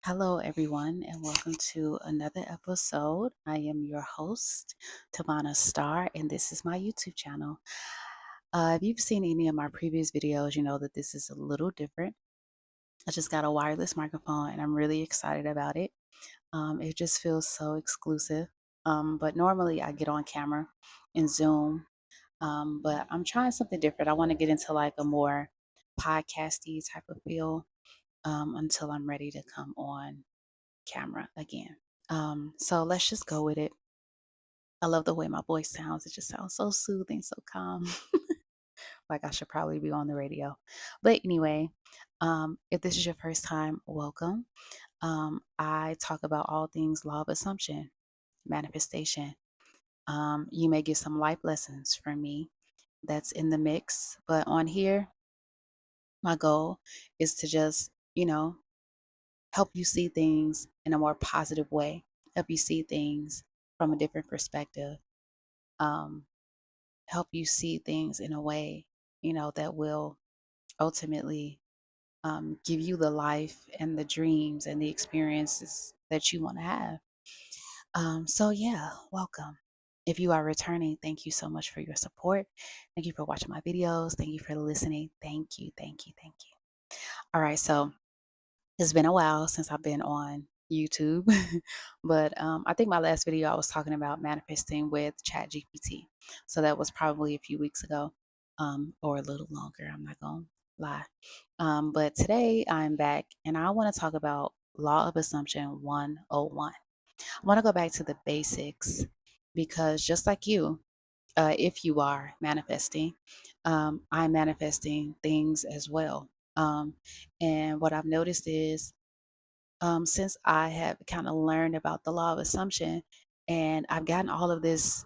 Hello, everyone, and welcome to another episode. I am your host, TavonaStarO, and this is my YouTube channel. If you've seen any of my previous videos, you know that this is a little different. I just got a wireless microphone, and I'm really excited about it. It just feels so exclusive. But normally I get on camera and Zoom, but I'm trying something different. I want to get into like a more podcasty type of feel until I'm ready to come on camera again. So let's just go with it. I love the way my voice sounds. It just sounds so soothing, so calm. Like I should probably be on the radio. But anyway, if this is your first time, welcome. I talk about all things law of assumption, manifestation. You may get some life lessons from me that's in the mix. But on here, my goal is to just, help you see things in a more positive way, help you see things from a different perspective, um, help you see things in a way, that will ultimately give you the life and the dreams and the experiences that you want to have. So, yeah, welcome. If you are returning, thank you so much for your support. Thank you for watching my videos. Thank you for listening. Thank you, thank you, thank you. All right, so it's been a while since I've been on YouTube, but I think my last video I was talking about manifesting with ChatGPT. So that was probably a few weeks ago, or a little longer. I'm not gonna lie. But today I'm back, and I want to talk about Law of Assumption 101. I want to go back to the basics because just like you, if you are manifesting, I'm manifesting things as well. Um, and what I've noticed is since I have kind of learned about the law of assumption and I've gotten all of this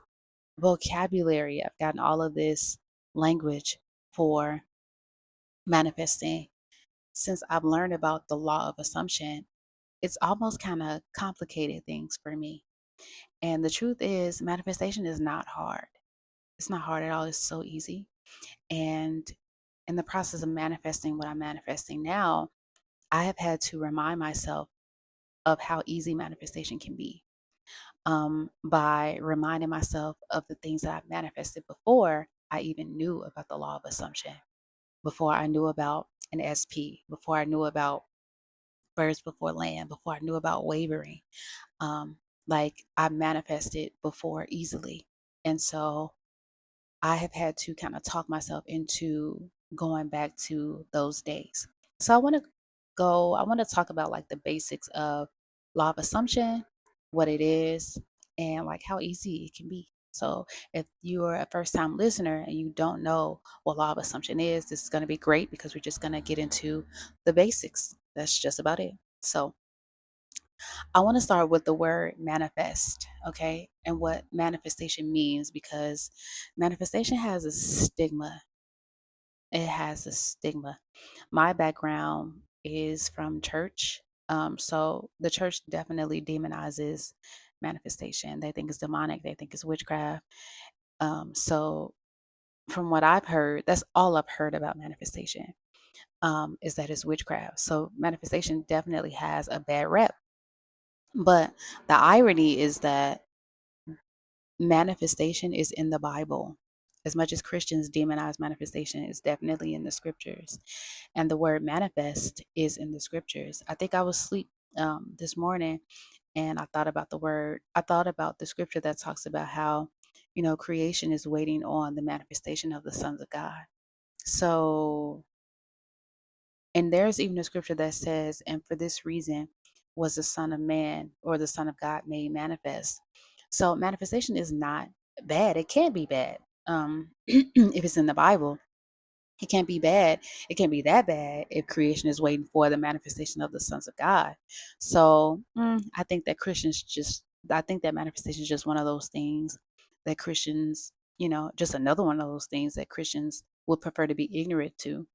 vocabulary, I've gotten all of this language for manifesting. Since I've learned about the law of assumption, it's almost kind of complicated things for me. And the truth is, manifestation is not hard. It's not hard at all. It's so easy. And in the process of manifesting what I'm manifesting now, I have had to remind myself of how easy manifestation can be, by reminding myself of the things that I've manifested before I even knew about the law of assumption, before I knew about an SP, before I knew about birds before land, before I knew about wavering. Um, like I manifested before easily. And so I have had to kind of talk myself into going back to those days. So I want to talk about like the basics of law of assumption, what it is, and like how easy it can be. So if you're a first time listener and you don't know what law of assumption is, this is going to be great because we're just going to get into the basics. That's just about it. So I want to start with the word manifest, okay, and what manifestation means because manifestation has a stigma. It has a stigma. My background is from church. So the church definitely demonizes manifestation. They think it's demonic, they think it's witchcraft. So from what I've heard, that's all I've heard about manifestation, is that it's witchcraft. So manifestation definitely has a bad rep. But the irony is that manifestation is in the Bible. As much as Christians demonize manifestation, it's definitely in the scriptures. And the word manifest is in the scriptures. I think I was asleep this morning and I thought about the scripture that talks about how, creation is waiting on the manifestation of the sons of God. So, and there's even a scripture that says, and for this reason was the Son of Man or the Son of God made manifest. So manifestation is not bad. It can't be bad. If it's in the Bible, it can't be bad. It can't be that bad if creation is waiting for the manifestation of the sons of God. So I think that manifestation is just one of those things that Christians, just another one of those things that Christians would prefer to be ignorant to,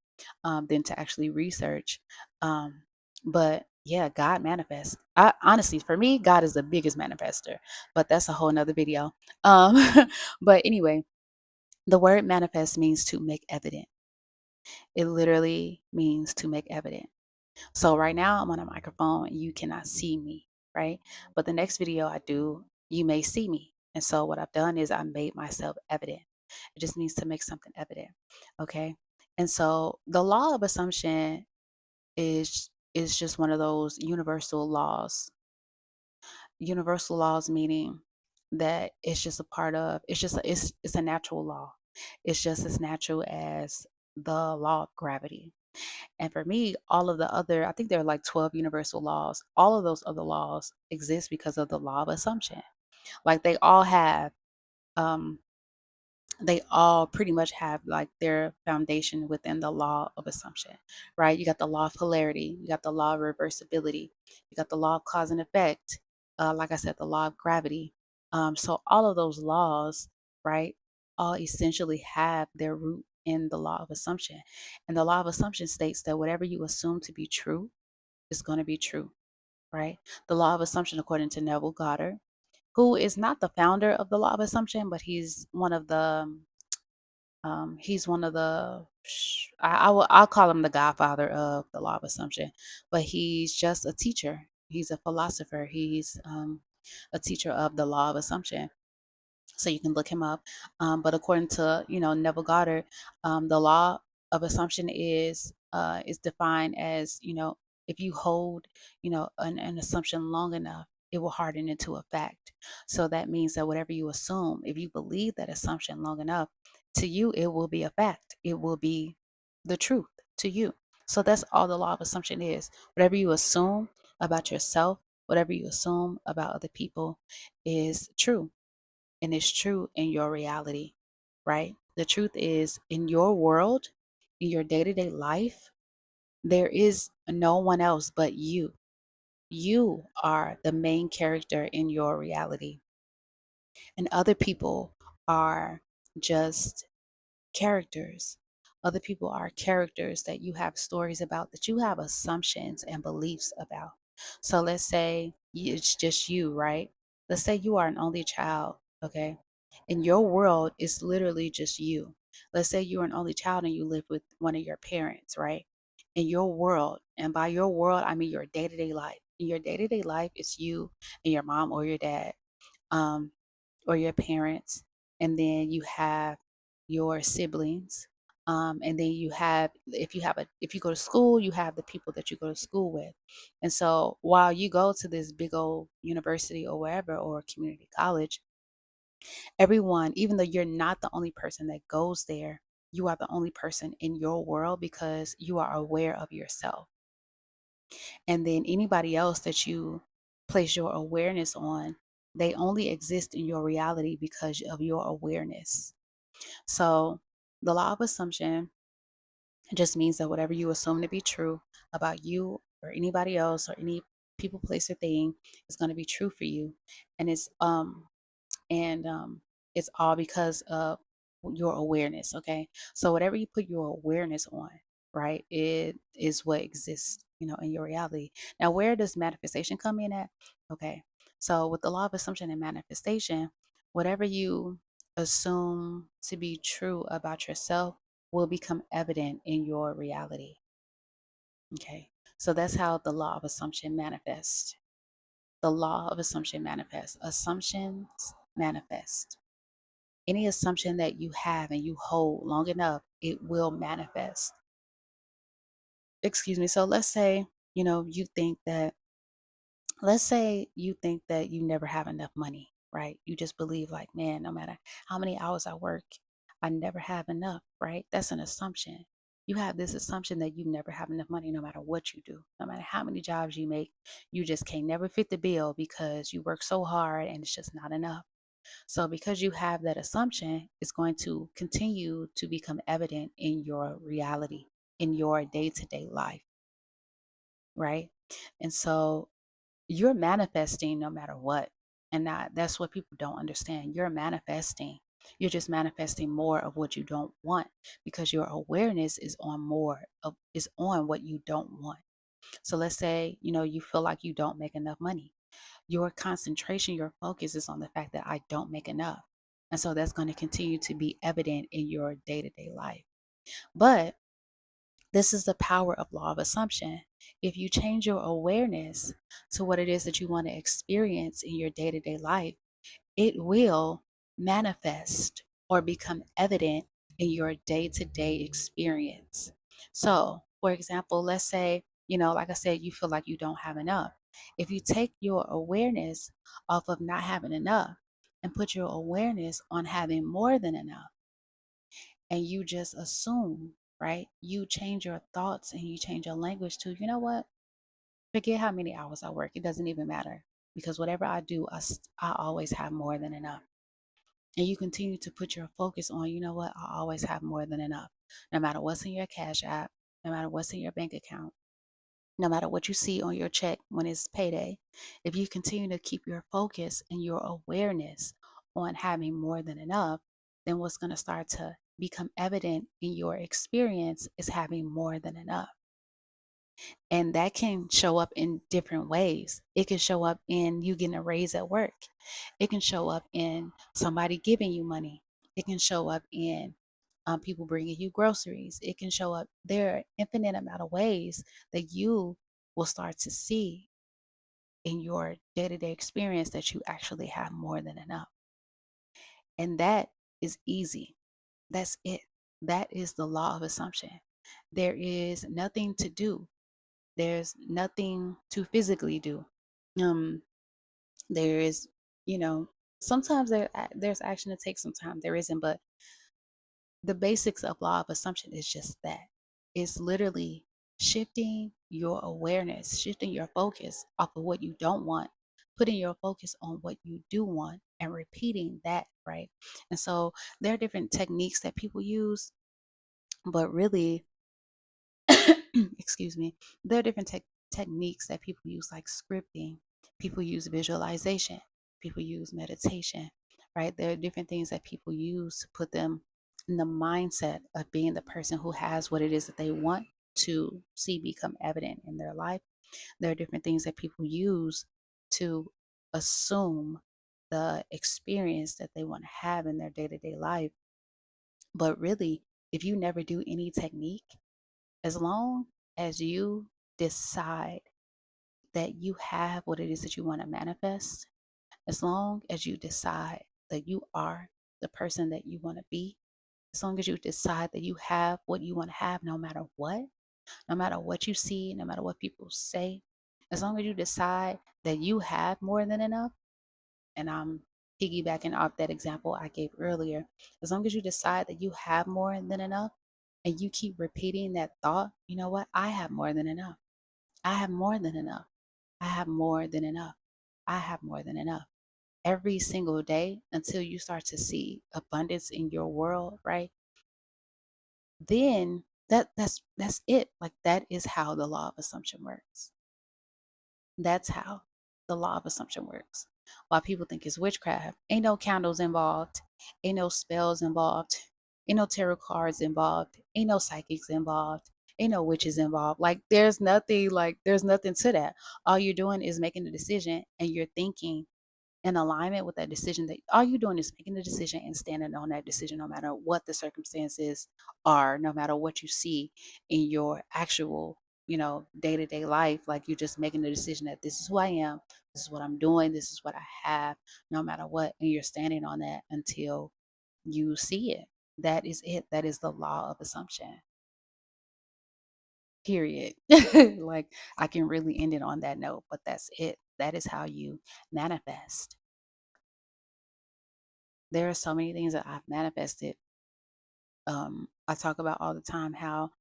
than to actually research. Um, but yeah, God manifests. Honestly, for me, God is the biggest manifester, but that's a whole nother video. Um, but anyway, the word manifest means to make evident. It literally means to make evident. So right now I'm on a microphone and you cannot see me, right? But the next video I do, you may see me. And so what I've done is I made myself evident. It just means to make something evident. Okay. And so the law of assumption is just one of those universal laws. Universal laws meaning that it's just a part of it's a natural law. It's just as natural as the law of gravity. And for me, all of the other, I think there are like 12 universal laws. All of those other laws exist because of the law of assumption. Like um, they all pretty much have like their foundation within the law of assumption, right? You got the law of polarity, you got the law of reversibility, you got the law of cause and effect, like I said, the law of gravity. So all of those laws, right, all essentially have their root in the law of assumption. And the law of assumption states that whatever you assume to be true is going to be true, right? The law of assumption, according to Neville Goddard, who is not the founder of the law of assumption, but he's one of the I'll call him the godfather of the law of assumption, but he's just a teacher. He's a philosopher. He's a teacher of the law of assumption. So you can look him up. But according to Neville Goddard, the law of assumption is defined as if you hold an assumption long enough, it will harden into a fact. So that means that whatever you assume, if you believe that assumption long enough, to you it will be a fact. It will be the truth to you. So that's all the law of assumption is. Whatever you assume about yourself, whatever you assume about other people is true, and it's true in your reality, right? The truth is, in your world, in your day to day life, there is no one else but you. You are the main character in your reality, and other people are just characters. Other people are characters that you have stories about, that you have assumptions and beliefs about. So let's say it's just you, right? Let's say you are an only child, okay? And your world is literally just you. Let's say you're an only child and you live with one of your parents, right? In your world, and by your world, I mean your day to day life. In your day to day life, it's you and your mom or your dad. Um, or your parents, and then you have your siblings, and then you have, if you go to school, you have the people that you go to school with. And so while you go to this big old university or wherever, or community college, everyone, even though you're not the only person that goes there, you are the only person in your world because you are aware of yourself. And then anybody else that you place your awareness on, they only exist in your reality because of your awareness. So the law of assumption just means that whatever you assume to be true about you or anybody else or any people, place, or thing is going to be true for you. And and it's all because of your awareness. Okay, so whatever you put your awareness on, right, it is what exists in your reality. Now, where does manifestation come in at? Okay, so with the law of assumption and manifestation, whatever you assume to be true about yourself will become evident in your reality. Okay, so that's how the law of assumption manifests. The law of assumption manifests. Assumptions manifest. Any assumption that you have and you hold long enough, it will manifest. Excuse me. So let's say, you think that, you never have enough money, right? You just believe like, man, no matter how many hours I work, I never have enough, right? That's an assumption. You have this assumption that you never have enough money no matter what you do, no matter how many jobs you make, you just can't never fit the bill because you work so hard and it's just not enough. So, because you have that assumption, it's going to continue to become evident in your reality, in your day to day life, right? And so you're manifesting no matter what. And that's what people don't understand. You're manifesting. You're just manifesting more of what you don't want because your awareness is on what you don't want. So let's say, you feel like you don't make enough money. Your concentration, your focus is on the fact that I don't make enough. And so that's going to continue to be evident in your day to day life. But This is the power of law of assumption. If you change your awareness to what it is that you want to experience in your day-to-day life, it will manifest or become evident in your day-to-day experience. So, for example, let's say, like I said, you feel like you don't have enough. If you take your awareness off of not having enough and put your awareness on having more than enough, and you just assume, right? You change your thoughts and you change your language to, you know what? Forget how many hours I work. It doesn't even matter because whatever I do, I always have more than enough. And you continue to put your focus on, you know what? I always have more than enough. No matter what's in your cash app, no matter what's in your bank account, no matter what you see on your check when it's payday, if you continue to keep your focus and your awareness on having more than enough, then what's going to start to become evident in your experience is having more than enough. And that can show up in different ways. It can show up in you getting a raise at work. It can show up in somebody giving you money. It can show up in people bringing you groceries. It can show up. There are infinite amount of ways that you will start to see in your day-to-day experience that you actually have more than enough. And that is easy. That's it. That is the law of assumption. There is nothing to do. There's nothing to physically do. Um, there is, you know, sometimes there's action to take, sometimes there isn't, but the basics of law of assumption is just that. It's literally shifting your awareness, shifting your focus off of what you don't want, putting your focus on what you do want, and repeating that, right? And so there are different techniques that people use, but really, excuse me, there are different techniques that people use, like scripting. People use visualization. People use meditation, right? There are different things that people use to put them in the mindset of being the person who has what it is that they want to see become evident in their life. There are different things that people use to assume the experience that they want to have in their day-to-day life. But really, if you never do any technique, as long as you decide that you have what it is that you want to manifest, as long as you decide that you are the person that you want to be, as long as you decide that you have what you want to have, no matter what you see, no matter what people say, as long as you decide that you have more than enough, and I'm piggybacking off that example I gave earlier, as long as you decide that you have more than enough and you keep repeating that thought, you know what? I have more than enough. I have more than enough. I have more than enough. I have more than enough. Every single day until you start to see abundance in your world, right? Then that's it. Like that is how the law of assumption works. That's how the law of assumption works. While people think it's witchcraft, ain't no candles involved, ain't no spells involved, ain't no tarot cards involved, ain't no psychics involved, ain't no witches involved. There's nothing to that. All you're doing is making a decision and you're thinking in alignment with that decision. That all you're doing is making the decision and standing on that decision no matter what the circumstances are, no matter what you see in your actual day-to-day life. Like you're just making the decision that this is who I am, this is what I'm doing, this is what I have, no matter what, and you're standing on that until you see it. That is it. That is the law of assumption, period. Like I can really end it on that note, but that's it. That is how you manifest. There are so many things that I've manifested. I talk about all the time how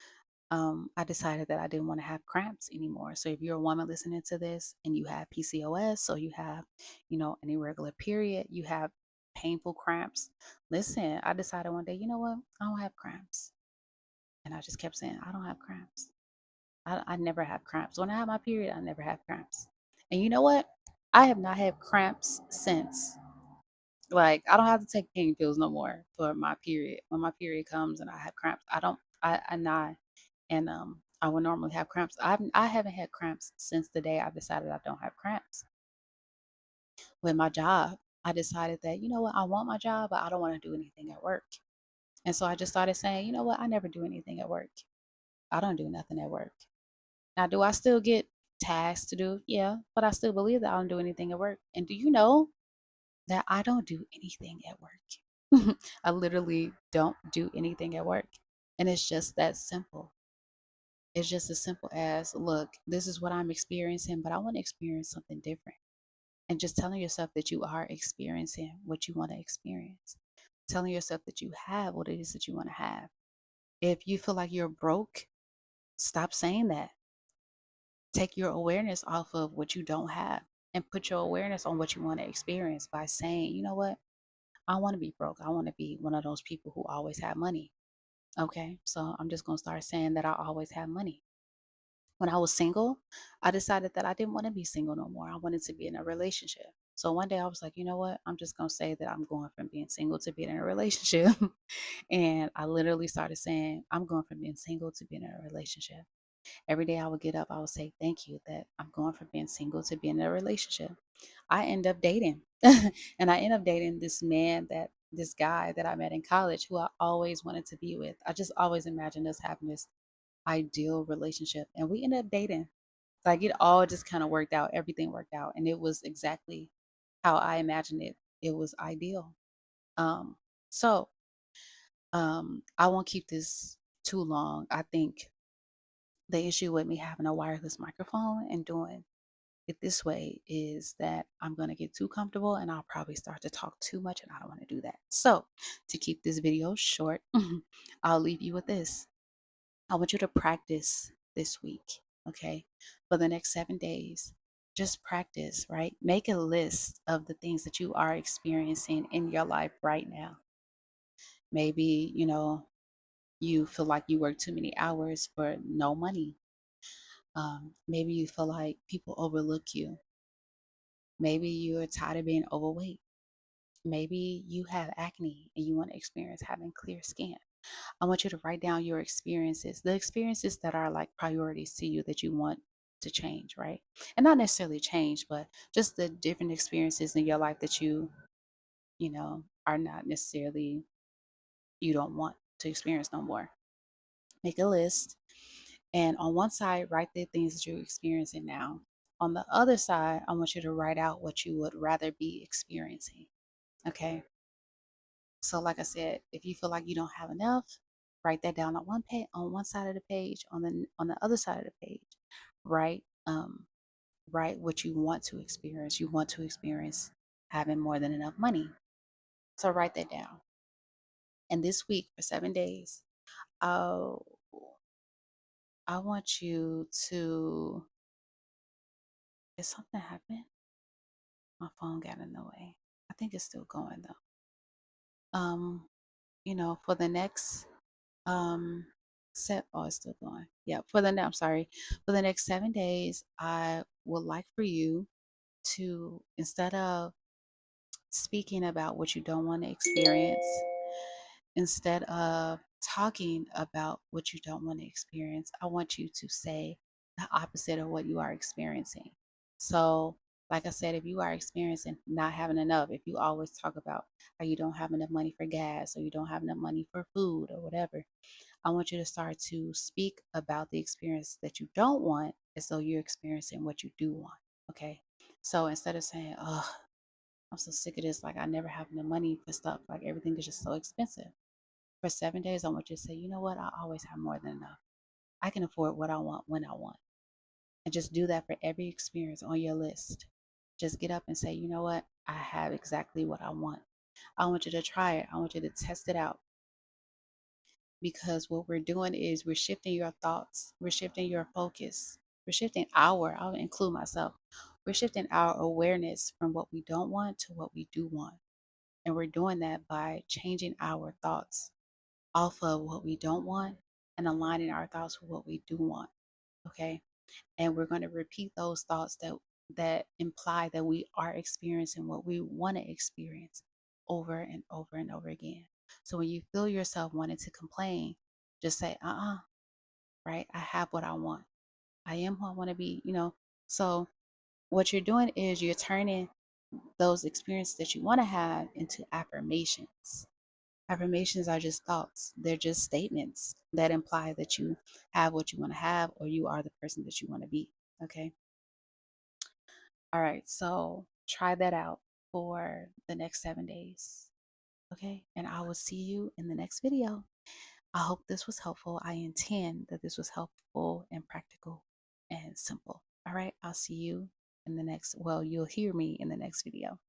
I decided that I didn't want to have cramps anymore. So if you're a woman listening to this and you have PCOS, or you have, an irregular period, you have painful cramps, listen, I decided one day, you know what? I don't have cramps. And I just kept saying, I don't have cramps. I never have cramps. When I have my period, I never have cramps. And you know what? I have not had cramps since. Like I don't have to take pain pills no more for my period. When my period comes and I have cramps, I don't. I not, and I would normally have cramps. I haven't had cramps since the day I decided I don't have cramps. With my job, I decided that you know what, I want my job, but I don't want to do anything at work. And so I just started saying, you know what, I never do anything at work. I don't do nothing at work. Now, do I still get tasks to do? Yeah, but I still believe that I don't do anything at work. And do you know that I don't do anything at work? I literally don't do anything at work. And it's just that simple. It's just as simple as, look, this is what I'm experiencing, but I want to experience something different. And just telling yourself that you are experiencing what you want to experience. Telling yourself that you have what it is that you want to have. If you feel like you're broke, stop saying that. Take your awareness off of what you don't have and put your awareness on what you want to experience by saying, you know what? I want to be broke. I want to be one of those people who always have money. Okay. So I'm just going to start saying that I always have money. When I was single, I decided that I didn't want to be single no more. I wanted to be in a relationship. So one day I was like, you know what? I'm just going to say that I'm going from being single to being in a relationship. And I literally started saying, I'm going from being single to being in a relationship. Every day I would get up, I would say, thank you that I'm going from being single to being in a relationship. I end up dating. And I end up dating this guy that I met in college who I always wanted to be with. I just always imagined us having this ideal relationship. And we ended up dating. Like it all just kind of worked out. Everything worked out. And it was exactly how I imagined it. It was ideal. Um, so I won't keep this too long. I think the issue with me having a wireless microphone and doing it this way is that I'm going to get too comfortable and I'll probably start to talk too much, and I don't want to do that. So, to keep this video short, I'll leave you with this. I want you to practice this week, okay? For the next 7 days, just practice, right? Make a list of the things that you are experiencing in your life right now. Maybe, you feel like you work too many hours for no money. Maybe you feel like people overlook you. Maybe you're tired of being overweight. Maybe you have acne and you want to experience having clear skin. I want you to write down your experiences, the experiences that are like priorities to you that you want to change, right? And not necessarily change, but just the different experiences in your life that are not necessarily, you don't want to experience no more. Make a list. And on one side, write the things that you're experiencing now. On the other side, I want you to write out what you would rather be experiencing. Okay. So, like I said, if you feel like you don't have enough, write that down on one page, on one side of the page, on the other side of the page. Write write what you want to experience. You want to experience having more than enough money. So write that down. And this week for 7 days, uh, I want you to. Did something happen? My phone got in the way. I think it's still going though. For the next set oh, it's still going. Yeah, I'm sorry. For the next 7 days, I would like for you to, instead of speaking about what you don't want to experience, instead of talking about what you don't want to experience, I want you to say the opposite of what you are experiencing. So, like I said, if you are experiencing not having enough, if you always talk about how you don't have enough money for gas or you don't have enough money for food or whatever, I want you to start to speak about the experience that you don't want as though you're experiencing what you do want. Okay. So instead of saying, oh, I'm so sick of this, like I never have enough money for stuff, like everything is just so expensive. For 7 days, I want you to say, you know what? I always have more than enough. I can afford what I want when I want. And just do that for every experience on your list. Just get up and say, you know what? I have exactly what I want. I want you to try it. I want you to test it out, because what we're doing is we're shifting your thoughts, we're shifting your focus, we're shifting I'll include myself, we're shifting our awareness from what we don't want to what we do want. And we're doing that by changing our thoughts off of what we don't want and aligning our thoughts with what we do want. Okay. And we're going to repeat those thoughts that imply that we are experiencing what we want to experience over and over and over again. So when you feel yourself wanting to complain, just say, right? I have what I want. I am who I want to be. So what you're doing is you're turning those experiences that you want to have into affirmations. Affirmations are just thoughts. They're just statements that imply that you have what you want to have or you are the person that you want to be. Okay. All right. So try that out for the next 7 days. Okay. And I will see you in the next video. I hope this was helpful. I intend that this was helpful and practical and simple. All right. I'll see you in the next, well, you'll hear me in the next video.